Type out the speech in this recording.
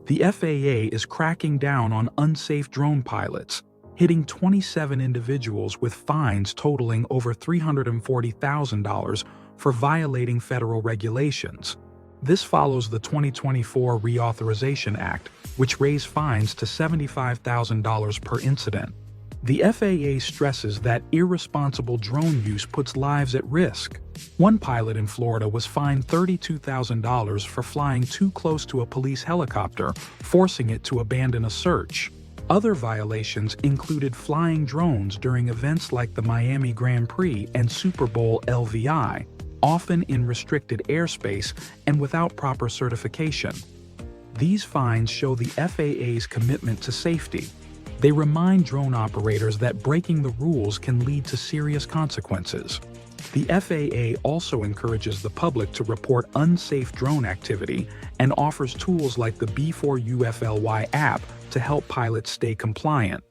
The FAA is cracking down on unsafe drone pilots, hitting 27 individuals with fines totaling over $340,000 for violating federal regulations. This follows the 2024 Reauthorization Act, which raised fines to $75,000 per incident. The FAA stresses that irresponsible drone use puts lives at risk. One pilot in Florida was fined $32,000 for flying too close to a police helicopter, forcing it to abandon a search. Other violations included flying drones during events like the Miami Grand Prix and Super Bowl LVI, often in restricted airspace and without proper certification. These fines show the FAA's commitment to safety. They remind drone operators that breaking the rules can lead to serious consequences. The FAA also encourages the public to report unsafe drone activity and offers tools like the B4UFLY app to help pilots stay compliant.